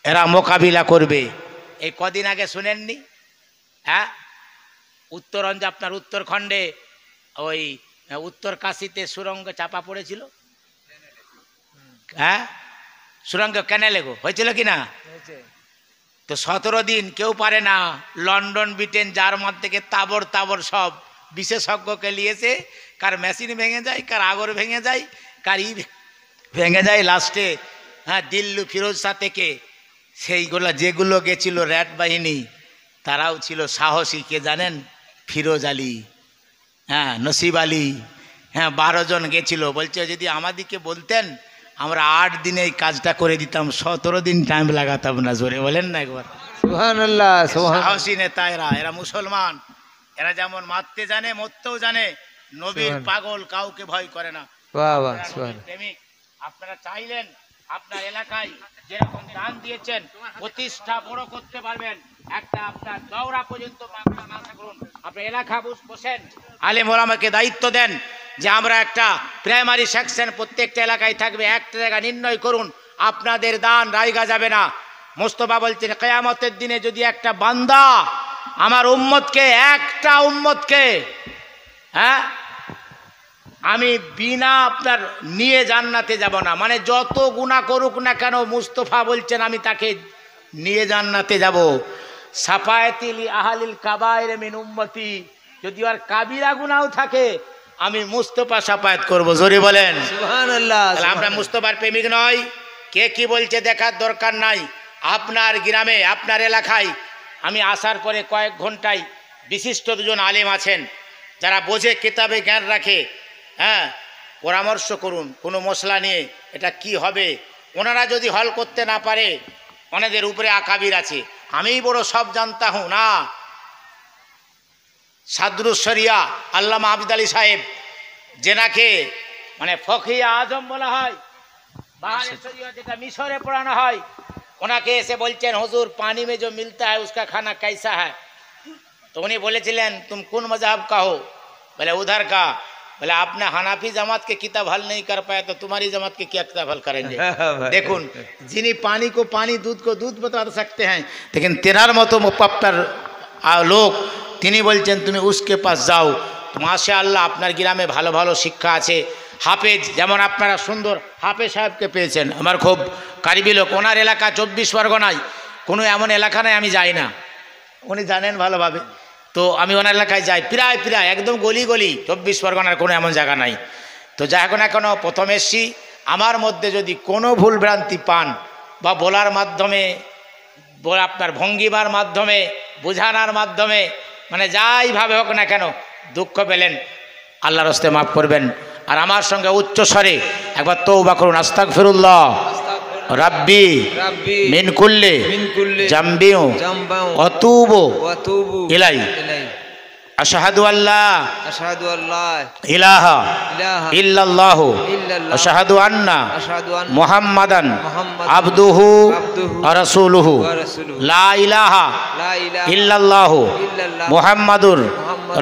এরা মোকাবিলা করবে। এই কদিন আগে শুনেননি? হ্যাঁ, উত্তরঞ্জ আপনার উত্তরখণ্ডে ওই উত্তর কাশীতে সুরঙ্গ চাপা পড়েছিল। হ্যাঁ, সুরঙ্গ ক্যানেলে গো হয়েছিল কি না? তো 17 দিন কেউ পারে না। লন্ডন, ব্রিটেন, জার্মান থেকে তাবর তাবর সব বিশেষজ্ঞকে নিয়েছে। কার মেশিন ভেঙে যায়, কার আগর ভেঙে যায়, কার ভেঙে যায়। লাস্টে হ্যাঁ দিল্লু ফিরোজ শাহ থেকে সেইগুলো যেগুলো গেছিল র্যাট বাহিনী, তারাও ছিল সাহসী। কে জানেন? ফিরোজ আলী, হ্যাঁ নসিব আলী, হ্যাঁ 12 জন গেছিল। বলছে যদি আমাদিকে বলতেন আমরা 8 দিনে এই কাজটা করে দিতাম, 17 দিন টাইম লাগাতাম না। জোরে বলেন না একবার সুবহানাল্লাহ। সাহসী নেতা এরা। এরা মুসলমান। এরা যেমন মারতে জানে, মরতেও জানে। নবীর পাগল, কাউকে ভয় করে না। বাহ বাহ, আপনারা সুবহানাল্লাহ। নবীর প্রেমিক। আপনারা চাইলেন আপনার এলাকায় যেরকম দান দিয়েছেন প্রতিষ্ঠা বড় করতে পারবেন। একটা আপনার দৌড়া পর্যন্ত আশা করুন। আপনি এলাকা বসেন, আলেম ওলামাকে দায়িত্ব দেন যে আমরা একটা প্রাইমারি সেকশন প্রত্যেকটা এলাকায় থাকবে। একটা জায়গা নির্ণয় করুন, আপনাদের দান রাইগা যাবে না। মোস্তফা বলছেন কিয়ামতের দিনে যদি একটা বান্দা আমার উম্মতকে, একটা উম্মতকে, হ্যাঁ আমি বিনা আপনার নিয়ে জান্নাতে যাব না, মানে যত গুনাহ করুক না কেন, মুস্তফা বলছেন আমি তাকে নিয়ে জান্নাতে যাব। সাফায়াতিল আহলিল কাবায়ের মিন উম্মতি, যদি আর কাবিরা গুনাহও থাকে আমি মুস্তফা সাফায়াত করব। জোরে বলেন সুবহানাল্লাহ। তাহলে আমরা মুস্তফার প্রেমিক নই? কে কি বলছে দেখার দরকার নাই। আপনার গ্রামে, আপনার এলাকায় আমি আসার পরে কয়েক ঘন্টায় বিশিষ্ট 2 জন আলেম আছেন যারা বোঝে, কিতাবে জ্ঞান রাখে। হ্যাঁ, পরামর্শ করুন কোনো মশলা নিয়ে, এটা কি হবে। ওনারা যদি হল করতে না পারে, ওনাদের উপরে আকাবির আছে। আমি বড় সব জানতা হুঁ না। সাদরুস শরিয়া আল্লামা আবিদ আলী সাহেব, যেনাকে মানে ফকিয়ে আজম বলা হয়, বাহারে শরিয়া যেটা মিশরে পড়ানো হয়, ওনাকে এসে বলছেন হুজুর পানি में जो मिलता है उसका खाना कैसा है? तो उन्हें बोलेছিলেন तुम कौन मजहब का हो? बोले उधर का। बोले आपने हनाफी जमात के किताब हल नहीं कर पाए तो तुम्हारी जमात के क्या किताब हल करेंगे? দেখুন, যিনি পানি को पानी, दूध को दूध बता सकते हैं, लेकिन तेनार মতো মুফাক্কির লোক তিনি বলছেন তুমি उसके पास যাও। তো মাশাআল্লাহ আপনার গ্রামে ভালো ভালো শিক্ষা আছে। হাফেজ, যেমন আপনারা সুন্দর হাফেজ সাহেবকে পেয়েছেন, আমার খুব কারিবি লোক। ওনার এলাকা 24 পরগনায় কোনো এমন এলাকা নেই আমি যাই না, উনি জানেন ভালোভাবে। তো আমি ওনার এলাকায় যাই প্রায় প্রায় একদম গলি গলি, 24 পরগনার কোনো এমন জায়গা নাই। তো যাই হোক না কেন, প্রথম এসছি, আমার মধ্যে যদি কোনো ভুল ভ্রান্তি পান বা বলার মাধ্যমে, আপনার ভঙ্গিমার মাধ্যমে, বোঝানোর মাধ্যমে, মানে যাইভাবে হোক না কেন দুঃখ পেলেন, আল্লাহর রাস্তে মাফ করবেন। আর আমার সঙ্গে উচ্চ স্বরে একবার তওবা করুন, আস্তাগফিরুল্লাহ রাব্বি মিন কুল্লি জামবি ওয়া তুবু ইলাই। আশহাদু আল্লা ইলাহা ইল্লাল্লাহু ওয়া আশহাদু আন্না মুহাম্মাদান আবদুহু ওয়া রাসূলুহু। লা ইলাহা ইল্লাল্লাহু মুহাম্মাদুর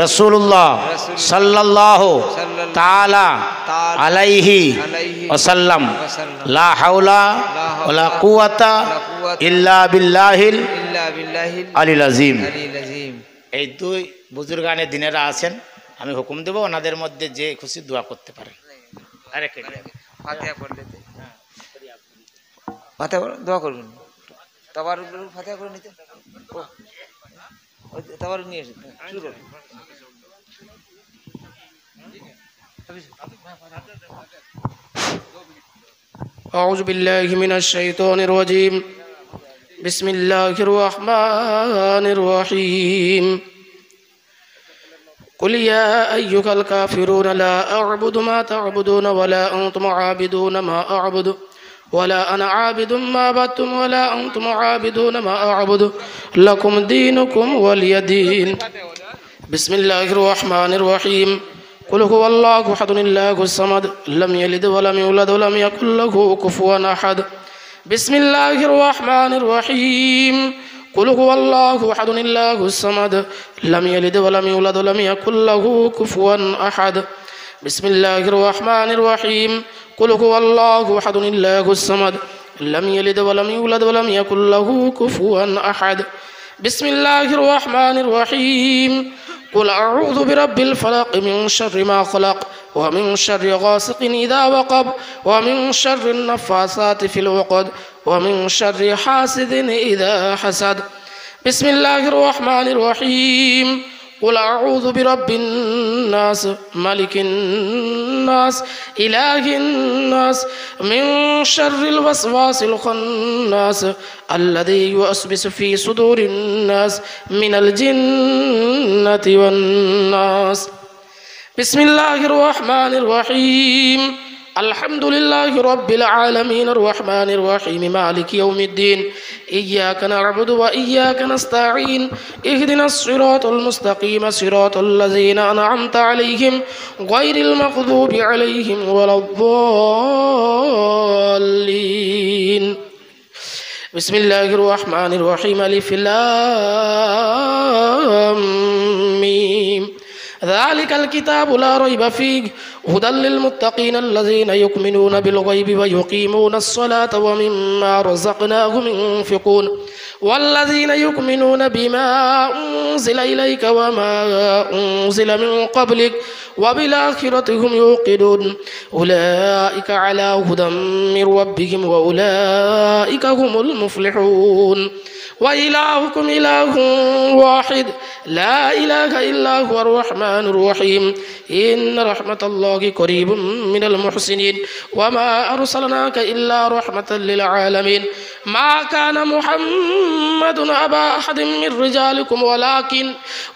রাসূলুল্লাহ সাল্লাল্লাহু তাআলা আলাইহি ওয়াসাল্লাম। লা হাওলা ওয়া লা কুওয়াতা ইল্লা বিল্লাহিল আলিল আযীম। এই 2 বুজুর্গানের দিনেরা আছেন, আমি হুকুম দেব ওনাদের মধ্যে যে খুশি দোয়া করতে পারেন। আরে ফাতিহা পড়লে ফাতিহা দোয়া করুন। তাবারুক ফাতিহা করে নিতে, তাবারুক নিয়ে এসে শুরু করুন। أعوذ بالله من الشيطان الرجيم. بسم الله الرحمن الرحيم. قل يا أيها الكافرون لا أعبد ما تعبدون ولا أنتم عابدون ما أعبد ولا أنا عابد ما عبدتم ولا أنتم عابدون ما أعبد لكم دينكم ولي دين بسم الله الرحمن الرحيم قل هو الله أحد الله الصمد لم يلد ولم يولد ولم يكن له كفوا أحد بسم الله الرحمن الرحيم قل هو الله أحد الله الصمد لم يلد ولم يولد ولم يكن له كفوا أحد بسم الله الرحمن الرحيم قل هو الله أحد الله الصمد لم يلد ولم يولد ولم يكن له كفوا أحد بسم الله الرحمن الرحيم قل أعوذ برب الفلق من شر ما خلق ومن شر غاسق إذا وقب ومن شر النفاثات في العقد ومن شر حاسد إذا حسد بسم الله الرحمن الرحيم قل أعوذ برب الناس ملك الناس إله الناس من شر الوسواس الخناس الذي يوسوس في صدور الناس من الجنة والناس بسم الله الرحمن الرحيم الحمد لله رب العالمين الرحمن الرحيم مالك يوم الدين إياك نعبد وإياك نستعين اهدنا الصراط المستقيم صراط الذين أنعمت عليهم غير المغضوب عليهم ولا الضالين بسم الله الرحمن الرحيم ألف لام ميم ذلك الكتاب لا ريب فيه هدى للمتقين الذين يؤمنون بالغيب ويقيمون الصلاة ومما رزقناهم ينفقون والذين يؤمنون بما أنزل إليك وما أنزل من قبلك وبالآخرة هم يوقنون أولئك على هدى من ربهم وأولئك هم المفلحون وإلهكم إله واحد لا إله إلا هو الرحمن الرحيم إن رحمة الله قريب من المحسنين وما أرسلناك إلا رحمة للعالمين ما كان محمد أبا أحد من رجالكم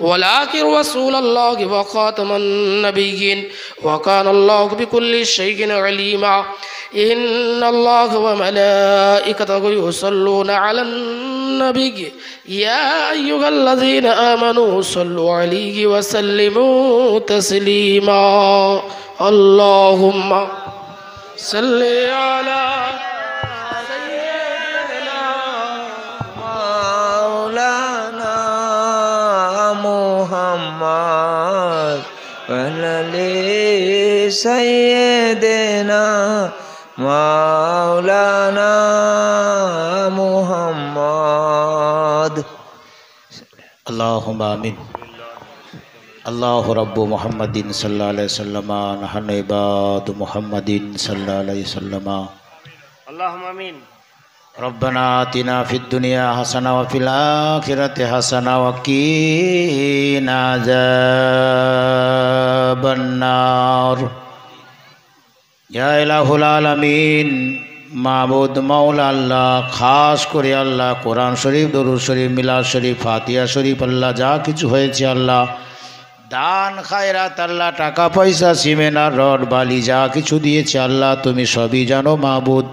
ولكن رسول الله وخاتم النبيين وكان الله بكل شيء عليما إن الله وملائكته يصلون على النبي يا أيها الذين آمنوا صلوا عليه وسلموا تسليما اللهم صل على سيدنا مولانا محمد وعلى سيدنا مولانا محمد اللهم آمين الله رب محمد صلى الله عليه وسلم نحن عباد محمد صلى الله عليه وسلم اللهم امين. ربنا آتنا في الدنيا حسنة وفي الآخرة حسنة وقنا عذاب النار يا إله العالمين মাবুদ মাওলা আল্লাহ খাস করে আল্লাহ কোরআন শরীফ দরুদ শরীফ মিলাদ শরীফ ফাতিহা শরীফ আল্লাহ যা কিছু হয়েছে আল্লাহ দান খায়রাত আল্লাহ টাকা পয়সা সিমেন্ট আর রড বালি যা কিছু দিয়েছে আল্লাহ তুমি সবই জানো মাবুদ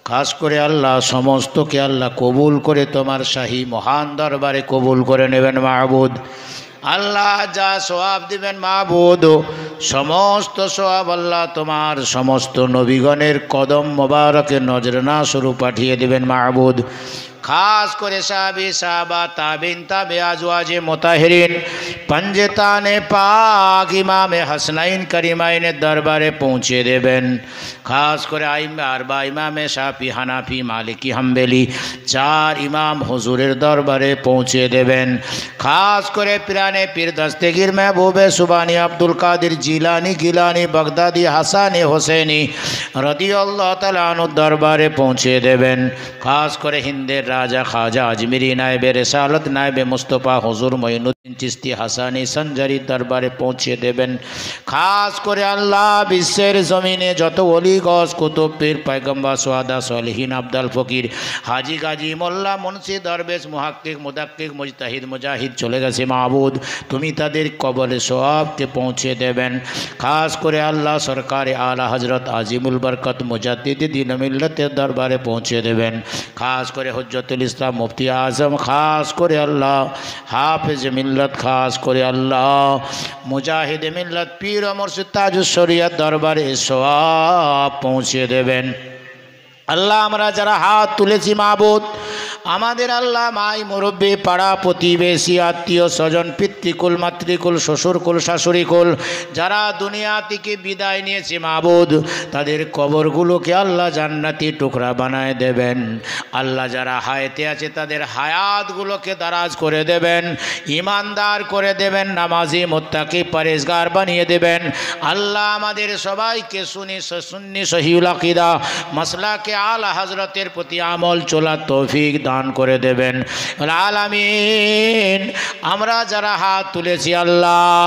খাস করে আল্লাহ সমস্তকে আল্লাহ কবুল করে তোমার শাহী মহান দরবারে কবুল করে নেবেন মাবুদ আল্লাহ যা সওয়াব দিবেন মাবুদ সমস্ত সওয়াব আল্লাহ তোমার সমস্ত নবীগণের কদম মোবারকের নজরানা স্বরূপ পাঠিয়ে দিবেন মাবুদ খাস করে সাহাবী সাহাবা তাবিন তাবে আজওয়াজে মুতাহিরিন পঞ্জতানে পাক ইমামে হাসনাইন করিমাইনের দরবারে পৌঁছে দেবেন খাস করে আইমে আরবা ইমামে শাফি হানাফি মালিকি হাম্বেলি চার ইমাম হুজুরের দরবারে পৌঁছে দেবেন খাস করে পিরানে পীর দস্তগীর महबूबे सुबानी अब्दुल कादिर जिलानी गिलानी बगदादी हासानी हुसैनी रदियल्लाहु ताआला अन्हु दरबारे पहुँचे देवें खास करे हिंदे राजा ख्वाजा अजमेरी नायबे रिसालत नायबे मुस्तफ़ा हुजूर मोइनुद्दीन चिश्ती हासानी संजारी दरबारे पहुँचे देवें। खास करे आल्लाह विश्वेर जमीने जत ओली गज कुतुब पीर पैगम्बर सुहादा सालिहीन अब्दाल फकीर हाजी गाजी मोल्ला मुंशी दरवेश मुहाक्किक मुदाक्किक मुजताहिद मुजाहिद चले गेছে माबूद तुमी तादेर कबरे सवाबके पहुँचे देवें। खास करे आल्लाह सरकार आला हजरत आजिमुल बरकत मुजाद्दिद दीन मिल्लतेर दरबारे पहुँचे देवें। खास करे हुज्जतुल इस्लाम मुफ्ती आजम खास करे अल्लाह हाफिज मिल्लत खास करे अल्लाह मुजाहिद मिल्लत पीर मुर्शिद ताजुश शरियत दरबारे सवाब पहुँचे देवें। আল্লাহ আমরা যারা হাত তুলেছি মাবুদ আমাদের আল্লাহ মাই মুরব্বী পাড়া প্রতিবেশী আত্মীয় স্বজন পিতৃকুল মাতৃকুল শ্বশুরকুল শাশুড়িকুল যারা দুনিয়া থেকে বিদায় নিয়েছে মাবুদ তাদের কবরগুলোকে আল্লাহ জান্নাতি টুকরা বানায় দেবেন। আল্লাহ যারা হায়াতে আছে তাদের হায়াতগুলোকে দারাজ করে দেবেন, ইমানদার করে দেবেন, নামাজি মুত্তাকি পরেজগার বানিয়ে দেবেন। আল্লাহ আমাদের সবাইকে সুন্নি সহিউল আকীদা মাসলাকে आला हजरतेर प्रति आमल चलार तौफिक दान करे देवें आलामीन। आमरा जारा हाथ तुलेছি আল্লাহ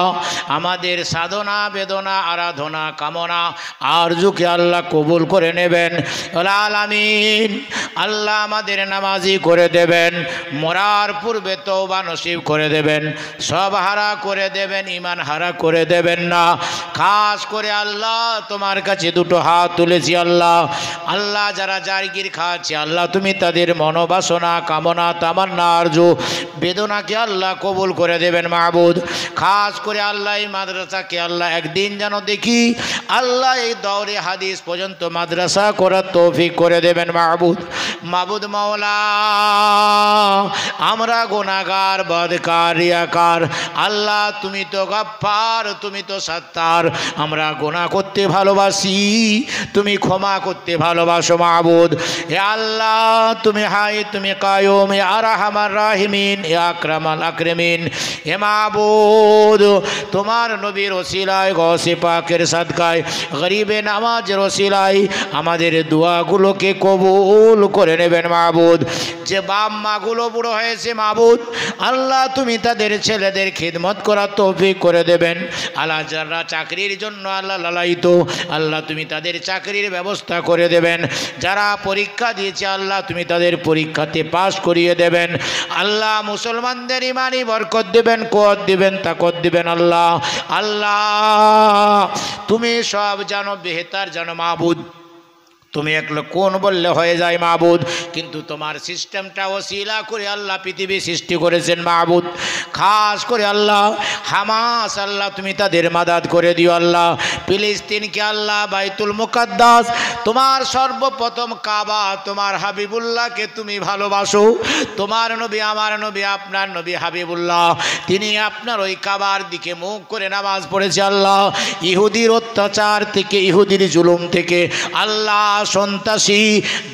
আমাদের साधना बेदना आराधना कामना आरजुके আল্লাহ कबूल करे नेबेन आलामीन। আল্লাহ আমাদের नामाजी करे देवें, मरार पूर्वे तौबा नसीब करे देवें, सब हारा करे देवें, ईमान हारा करे देवें ना। खास करे আল্লাহ তোমার কাছে দুটো হাত তুলেছি আল্লাহ আল্লাহ যারা জারগির খাচ্ছে আল্লাহ তুমি তাদের মনোবাসনা কামনা তামান্না আরজু বেদনাকে আল্লাহ কবুল করে দেবেন মাবুদ। খাস করে আল্লাহ এই মাদ্রাসাকে আল্লাহ একদিন যেন দেখি আল্লাহ এই দৌরে হাদিস পর্যন্ত মাদ্রাসা করার তৌফিক করে দেবেন মাবুদ। মাবুদ মাওলা আমরা গুনাহগার বদকার রিয়াকার আল্লাহ তুমি তো গফফার তুমি তো সত্তার আমরা গুনাহ করতে ভালোবাসি তুমি ক্ষমা করতে ভালোবাসো মাবুদ। হে আল্লাহ তুমি হাই তুমি কায়ুম হে আরহামার রাহিমিন হে আকরামাল আকরামিন হে মাবুদ তোমার নবীর ওসিলায় গৌসে পাকের সাদকায় গরিবে নামাজের ওসিলায় আমাদের দোয়াগুলোকে কবুল করে নেবেন মাবুদ। যে বাপ মাগুলো বুড়ো হয়েছে মাবুদ আল্লাহ তুমি তাদের ছেলেদের খিদমত করার তৌফিক করে দেবেন। আল্লাহ যারা চাকরির জন্য আল্লাহ লালায়িত আল্লাহ তুমি তাদের চাকরির ব্যবস্থা করে দেবেন। যারা পরীক্ষা দিয়েছে আল্লাহ তুমি তাদের পরীক্ষাতে পাস করিয়ে দেবেন। আল্লাহ মুসলমানদের ইমানি বরকত দেবেন, কুওয়াত দিবেন, তাকত দিবেন। আল্লাহ আল্লাহ তুমি সব জানো, বেহতার জানো মাবুদ। তুমি একলা কোন বললে হয়ে যায় মাবুদ, কিন্তু তোমার সিস্টেমটা ওসিলা করে আল্লাহ পৃথিবী সৃষ্টি করেছেন মাবুদ। খাস করে আল্লাহ হামাস আল্লাহ তুমি তাদের মাদাদ করে দিও আল্লাহ। ফিলিস্তিনকে আল্লাহ বাইতুল মুকাদ্দাস তোমার সর্বপ্রথম কাবা তোমার হাবিবুল্লাহকে তুমি ভালোবাসো। তোমার নবী আমার নবী আপনার নবী হাবিবুল্লাহ তিনি আপনার ওই কাবার দিকে মুখ করে নামাজ পড়েছে আল্লাহ। ইহুদির অত্যাচার থেকে ইহুদির জুলুম থেকে আল্লাহ সন্ত্রাসী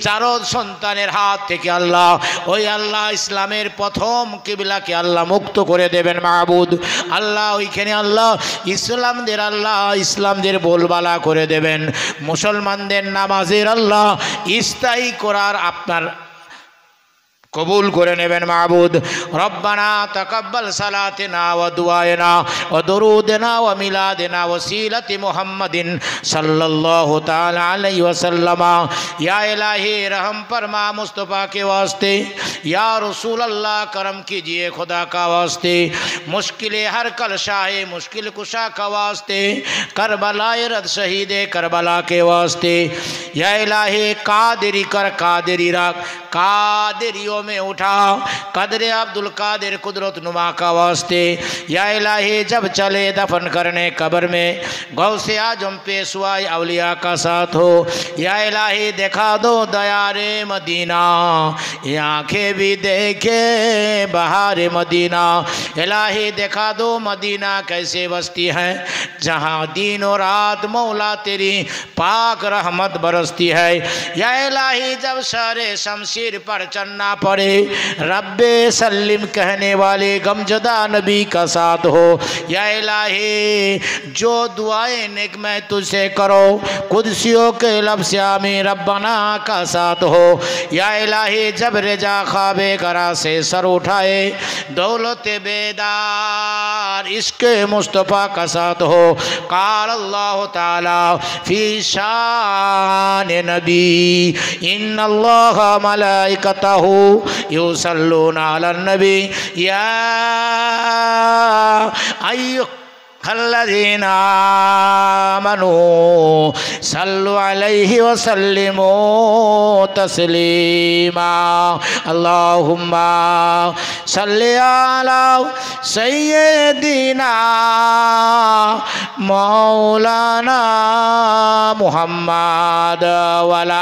জারদ সন্তানের হাত থেকে আল্লাহ ওই আল্লাহ ইসলামের প্রথম কিবলাকে আল্লাহ মুক্ত করে দেবেন মাবুদ। আল্লাহ ওইখানে আল্লাহ ইসলামদের বলবালা করে দেবেন। মুসলমানদের নামাজের আল্লাহ স্থায়ী করার আপনার কবুল করে নেবেন মাবুদ। রব্বানা তাকাব্বাল সালাতিনা ওয়া দুআনা ওয়া দুরুদিনা ওয়া মিলাদিনা ওয়াসিলাতি মুহাম্মাদিন सल्लल्लाहु ताला अलैहि वसल्लम। या इलाही रहम फरमा मुस्तफ़ा के वास्ते, या रसूल अल्लाह करम कीजिए खुदा का वास्ते, मुश्किल हर कलशाए मुश्किल कुशा का वास्ते, करबलाए रद शहीद करबला के वास्ते। या इलाही कादिरी कर कादिरी रख कादिरियों में उठा कदरे अब्दुल कादिर कुदरत नुमा का वास्ते। या इलाही जब चले दफन करने कब्र में गौसे आजम पेशवाई अवलिया का साथ हो। या इलाही दिखा दो दयारे मदीना ये आँखें भी देखे बहारे मदीना। इलाही दिखा दो मदीना कैसे बसती है जहाँ दिन और रात मौला तेरी पाक रहमत बरसती है। या इलाही जब सारे शमशीर पर चन्ना पर पढ़े रब्बे सल्लिम कहने वाले गमजदा नबी का साथ हो। या इलाही जो दुआएं नेक मैं तुझसे करो कुदसियों के लफ्ज़ आमीन रब्बना का साथ हो। या इलाही जब रजा ख्वाबे करा से सर उठाए दौलत बेदार इसके मुस्तफ़ा का साथ हो। काल अल्लाह ताला फी शान नबी इन्नल्लाह मलाइकतहु युसल्लूना अलन नबी या अय्युहल्लज़ीना आमनू सल्लु अलैहि व सल्लिमू तस्लीमा। अल्लाहुम्मा सल्लि अला सय्यिदिना मौलाना मुहम्मद व अला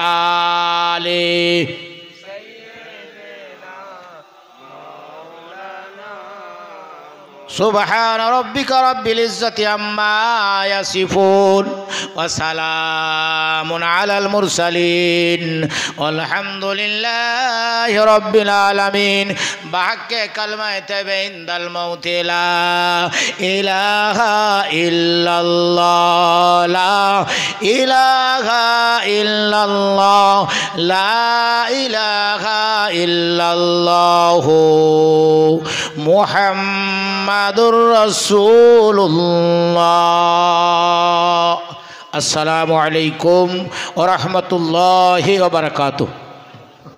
आलिहि सुबहान रब्बिका रब्बिल इज्जति अम्मा यसिफून व सलामुन अलल मुरसलीन वल्हम्दुलिल्लाहि रब्बिल आलमीन। बहक़्क़े कलमा तैयबा इंदल मौत ला इलाहा इल्लल्लाह ला इलाहा इल्लल्लाह ला इलाहा इल्लल्लाह मुहम्मदुर रसूलुल्लाह। अस्सलामु अलैकुम व रहमतुल्लाहि व बरकातुहू।